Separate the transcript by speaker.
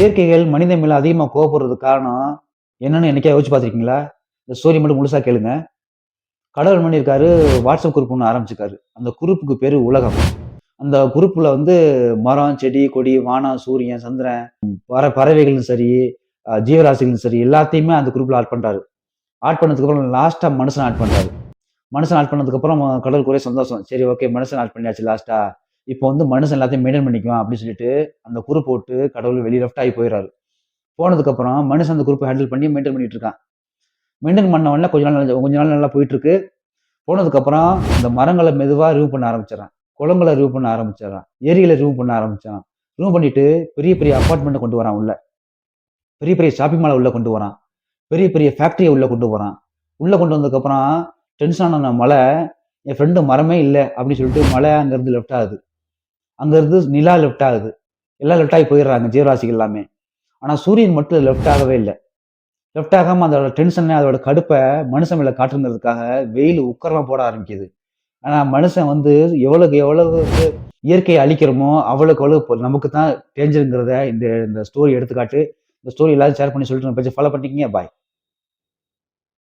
Speaker 1: இயற்கைகள் மனிதன் மேல அதிகமா கோவப்படுறதுக்கு காரணம் என்னன்னு என்னைக்கா யோசிச்சு பார்த்துருக்கீங்களா? இந்த ஸ்டோரி மட்டும் முழுசா கேளுங்க. கடவுள் என்ன பண்ணியிருக்காரு, வாட்ஸ்அப் குரூப் ஒண்ணு ஆரம்பிச்சிருக்காரு. அந்த குரூப்புக்கு பேரு உலகம். அந்த குரூப்ல வந்து மரம், செடி, கொடி, வானம், சூரியன், சந்திரன், பறவைகளும் சரி, ஜீவராசிகளும் சரி எல்லாத்தையுமே அந்த குரூப்ல ஆட் பண்றாரு. ஆட் பண்ணதுக்கப்புறம் லாஸ்ட்டா மனுஷன ஆட் பண்றாரு. மனுஷன் ஆட் பண்ணதுக்கப்புறம் கடவுளுக்கு ஒரே சந்தோஷம். சரி ஓகே மனுஷன் ஆட் பண்ணியாச்சு லாஸ்ட்டா. இப்போ வந்து மனுஷன் எல்லாத்தையும் மெயின்டெயின் பண்ணிக்குவான் அப்படின்னு சொல்லிட்டு அந்த குரூப் போட்டு கடவுள் வெளிய லெஃப்ட் ஆகி போயிடுறாரு. போனதுக்கப்புறம் மனுஷன் அந்த குரூப்பை ஹேண்டில் பண்ணி மெயின்டைன் பண்ணிட்டு இருக்கான். மெயின்டைன் பண்ண உடனே கொஞ்ச நாள் நல்லா போயிட்டு இருக்கு. போனதுக்கப்புறம் இந்த மரங்களை மெதுவா ரிமூவ் பண்ண ஆரம்பிச்சிடறான். குளங்களை ரிமூவ் பண்ண ஆரம்பிச்சிடறான். ஏரிகளை ரிமூவ் பண்ண ஆரம்பிச்சான். ரிமூவ் பண்ணிட்டு பெரிய பெரிய அபார்ட்மெண்ட்டை கொண்டு வரான் உள்ள. பெரிய பெரிய ஷாப்பிங் மாலை உள்ள கொண்டு வரான். பெரிய பெரிய ஃபேக்டரியை உள்ள கொண்டு வரான். உள்ள கொண்டு வந்ததுக்கப்புறம் டென்ஷன் ஆன மழை, என் ஃப்ரெண்டு மரமே இல்லை அப்படின்னு சொல்லிட்டு மழை அங்கேருந்து லெஃப்ட் ஆகுது. அங்கேருந்து நிலா லெஃப்ட் ஆகுது. எல்லாம் லெஃப்ட் ஆகி போயிடுறாங்க ஜீவராசிகள் எல்லாமே. ஆனா சூரியன் மட்டும் லெஃப்ட் ஆகவே இல்ல. லெஃப்ட் ஆகாம அதோட டென்ஷன, அதோட கடுப்ப மனுஷன் மேல காட்டணுங்கிறதுக்காக வெயில் உக்கிரமா போட ஆரம்பிக்குது. ஆனா மனுஷன் வந்து எவ்வளவுக்கு எவ்வளவு இயற்கையை அழிக்கிறோமோ, அவ்வளவுக்கு அவ்வளவு நமக்கு தான் டேஞ்சர்ங்கிறத இந்த இந்த ஸ்டோரி எடுத்துக்காட்டு. இந்த ஸ்டோரி எல்லாரும் ஷேர் பண்ணி சொல்லிட்டு நம்ம பேஜ ஃபாலோ பண்ணிக்கங்க. பாய்.